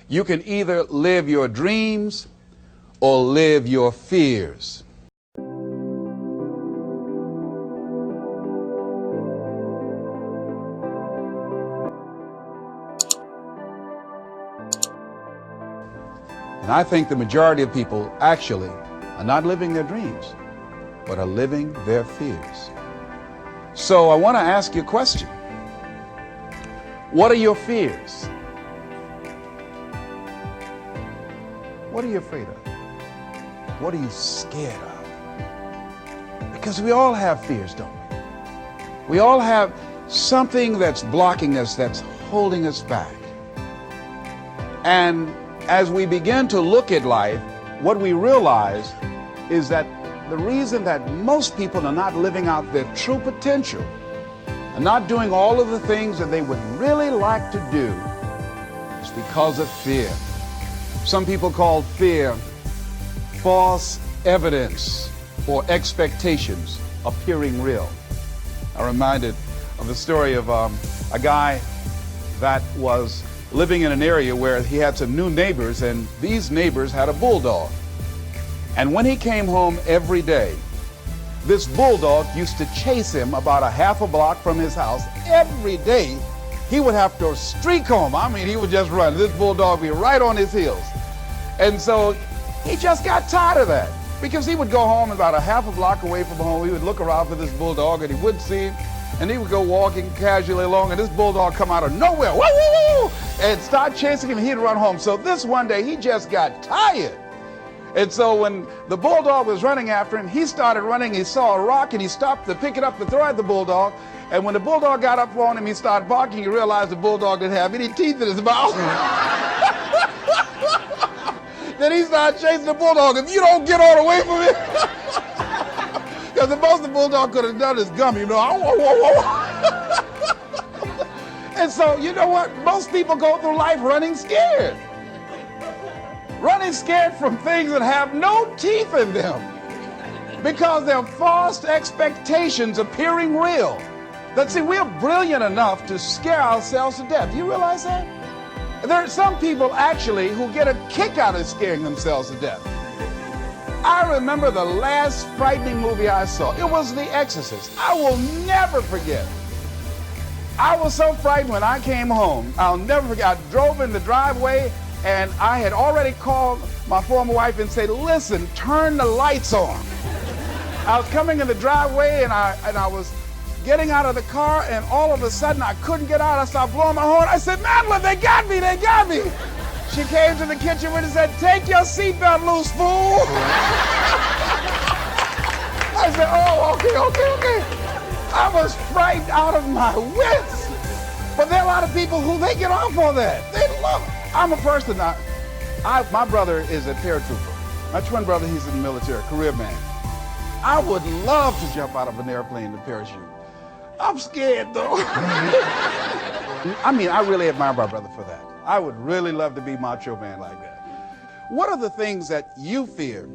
You can either live your dreams or live your fears. And I think the majority of people actually are not living their dreams, but are living their fears. So I want to ask you a question. What are your fears? What are you afraid of? What are you scared of? Because we all have fears, don't we? We all have something that's blocking us, that's holding us back. And as we begin to look at life, what we realize is that the reason that most people are not living out their true potential and not doing all of the things that they would really like to do is because of fear. Some people call fear false evidence or expectations appearing real. I'm reminded of the story of a guy that was living in an area where he had some new neighbors, and these neighbors had a bulldog. And when he came home every day, this bulldog used to chase him about a half a block from his house. Every day, he would have to streak home. I mean, he would just run. This bulldog would be right on his heels. And so he just got tired of that, because he would go home about a half a block away from home. He would look around for this bulldog, and he wouldn't see him. And he would go walking casually along, and this bulldog come out of nowhere, woo, woo, woo, and start chasing him, and he'd run home. So this one day, he just got tired. And so when the bulldog was running after him, he started running. He saw a rock, and he stopped to pick it up to throw at the bulldog. And when the bulldog got up on him, he started barking. He realized the bulldog didn't have any teeth in his mouth. Then he started chasing the bulldog. If you don't get on away from it, because the most the bulldog could have done is gum, you know. And so, you know what? Most people go through life running scared. Running scared from things that have no teeth in them, because they're false expectations appearing real. That, see, we're brilliant enough to scare ourselves to death. You realize that? There are some people actually who get a kick out of scaring themselves to death. I remember the last frightening movie I saw. It was The Exorcist. I will never forget. I was so frightened when I came home. I'll never forget. I drove in the driveway, and I had already called my former wife and said, listen, turn the lights on. I was coming in the driveway, and I was getting out of the car, and all of a sudden I couldn't get out. I started blowing my horn. I said, Madeline, they got me, they got me. She came to the kitchen and said, take your seatbelt loose, fool. I said, oh, okay. I was frightened out of my wits. But there are a lot of people who they get off on that. They love it. I'm a person, my brother is a paratrooper. My twin brother, he's in the military, career man. I would love to jump out of an airplane in a parachute. I'm scared, though. I mean, I really admire my brother for that. I would really love to be macho man like that. What are the things that you fear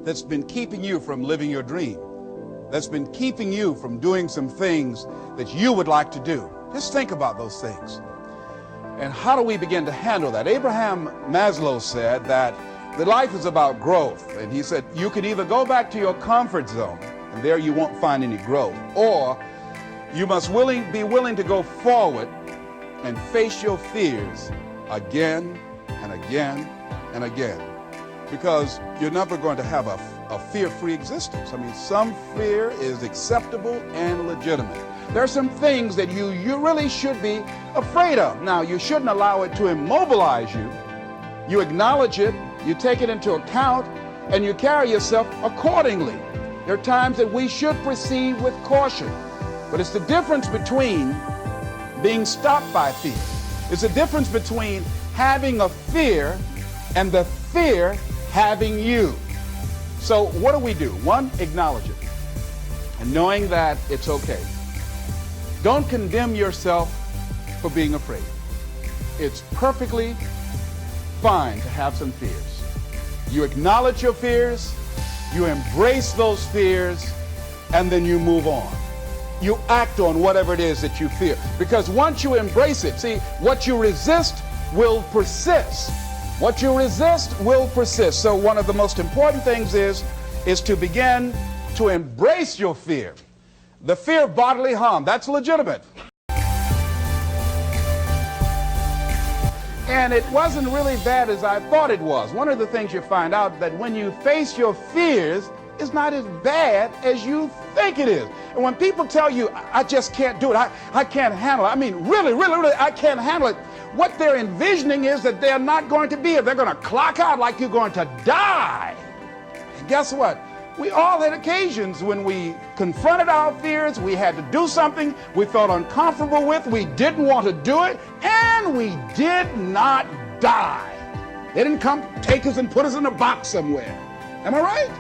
that's been keeping you from living your dream? That's been keeping you from doing some things that you would like to do? Just think about those things. And how do we begin to handle that? Abraham Maslow said that the life is about growth. And he said, you can either go back to your comfort zone, and there you won't find any growth, or you must be willing to go forward and face your fears again and again and again, because you're never going to have a fear-free existence. I mean, some fear is acceptable and legitimate. There are some things that you really should be afraid of. Now, you shouldn't allow it to immobilize you. You acknowledge it, you take it into account, and you carry yourself accordingly. There are times that we should proceed with caution, but it's the difference between being stopped by fear. It's the difference between having a fear and the fear having you. So what do? One, acknowledge it, and knowing that it's okay. Don't condemn yourself for being afraid. It's perfectly fine to have some fears. You acknowledge your fears, you embrace those fears, and then you move on. You act on whatever it is that you fear. Because once you embrace it, see, what you resist will persist. What you resist will persist. So one of the most important things is to begin to embrace your fear. The fear of bodily harm, that's legitimate. And it wasn't really bad as I thought it was. One of the things you find out that when you face your fears, it's not as bad as you think it is. And when people tell you, I just can't do it, I can't handle it, I mean, really, I can't handle it, what they're envisioning is that they're not going to be here. They're going to clock out like you're going to die. And guess what? We all had occasions when we confronted our fears, we had to do something we felt uncomfortable with, we didn't want to do it, and we did not die. They didn't come take us and put us in a box somewhere. Am I right?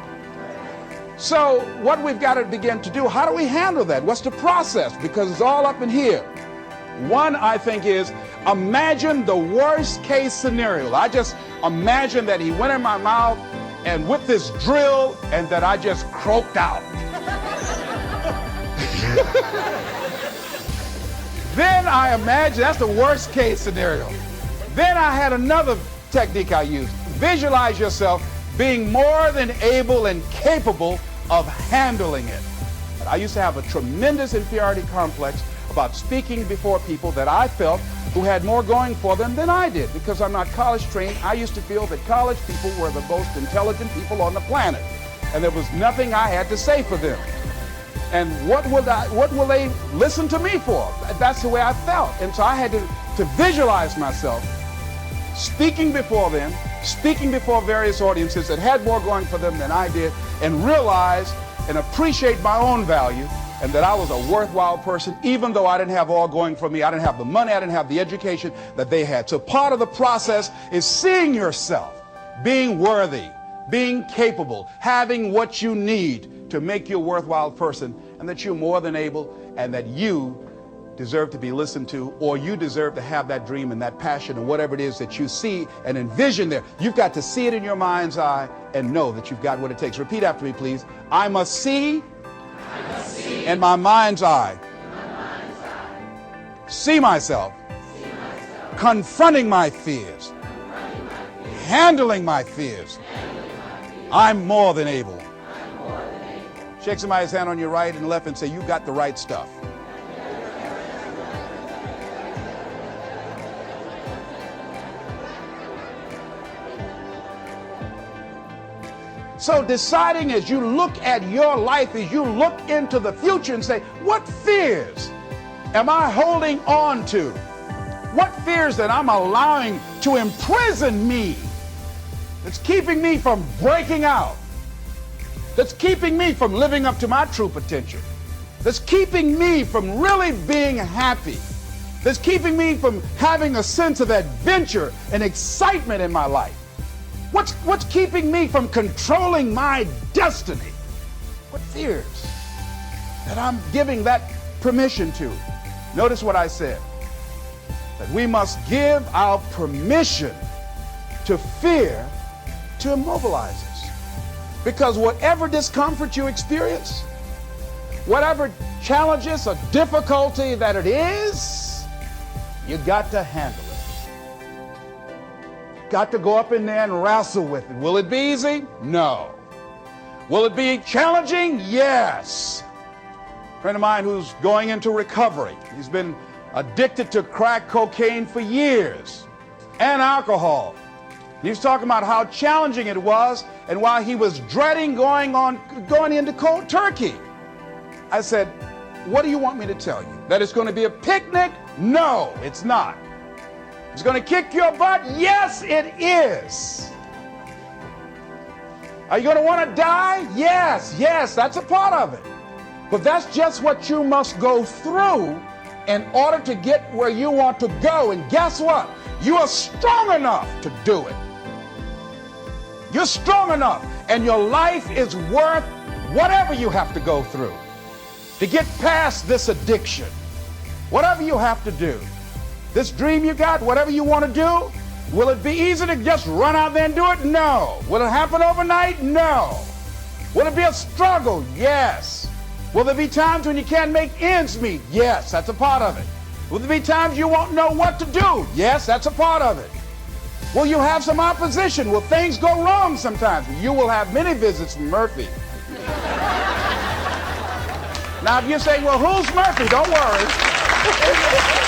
So what we've got to begin to do, how do we handle that? What's the process? Because it's all up in here. One, I think, is imagine the worst case scenario. I just imagine that he went in my mouth and with this drill, and that I just croaked out. Then I imagine, that's the worst case scenario. Then I had another technique I used. Visualize yourself being more than able and capable of handling it. I used to have a tremendous inferiority complex about speaking before people that I felt who had more going for them than I did. Because I'm not college trained, I used to feel that college people were the most intelligent people on the planet. And there was nothing I had to say for them. And what will they listen to me for? That's the way I felt. And so I had to visualize myself speaking before them, speaking before various audiences that had more going for them than I did, and realize and appreciate my own value, and that I was a worthwhile person, even though I didn't have all going for me. I didn't have the money, I didn't have the education that they had. So part of the process is seeing yourself, being worthy, being capable, having what you need to make you a worthwhile person, and that you're more than able, and that you deserve to be listened to, or you deserve to have that dream and that passion and whatever it is that you see and envision there. You've got to see it in your mind's eye and know that you've got what it takes. Repeat after me, please. I must see in my mind's eye, see myself, confronting my fears, handling my fears. I'm more than able. Shake somebody's hand on your right and left and say, you got the right stuff. So deciding as you look at your life, as you look into the future and say, what fears am I holding on to? What fears that I'm allowing to imprison me, that's keeping me from breaking out, that's keeping me from living up to my true potential, that's keeping me from really being happy, that's keeping me from having a sense of adventure and excitement in my life? What's keeping me from controlling my destiny? What fears that I'm giving that permission to? Notice what I said, that we must give our permission to fear to immobilize us. Because whatever discomfort you experience, whatever challenges or difficulty that it is, you got to handle it. Got to go up in there and wrestle with it. Will it be easy? No. Will it be challenging? Yes. A friend of mine who's going into recovery. He's been addicted to crack cocaine for years and alcohol. He was talking about how challenging it was and why he was dreading going into cold turkey. I said, what do you want me to tell you? That it's going to be a picnic? No, it's not. It's going to kick your butt? Yes, it is. Are you going to want to die? Yes, that's a part of it. But that's just what you must go through in order to get where you want to go. And guess what? You are strong enough to do it. You're strong enough, and your life is worth whatever you have to go through to get past this addiction. Whatever you have to do. This dream you got, whatever you want to do, will it be easy to just run out there and do it? No. Will it happen overnight? No. Will it be a struggle? Yes. Will there be times when you can't make ends meet? Yes, that's a part of it. Will there be times you won't know what to do? Yes, that's a part of it. Will you have some opposition? Will things go wrong sometimes? You will have many visits from Murphy. Now, if you say, well, who's Murphy? Don't worry.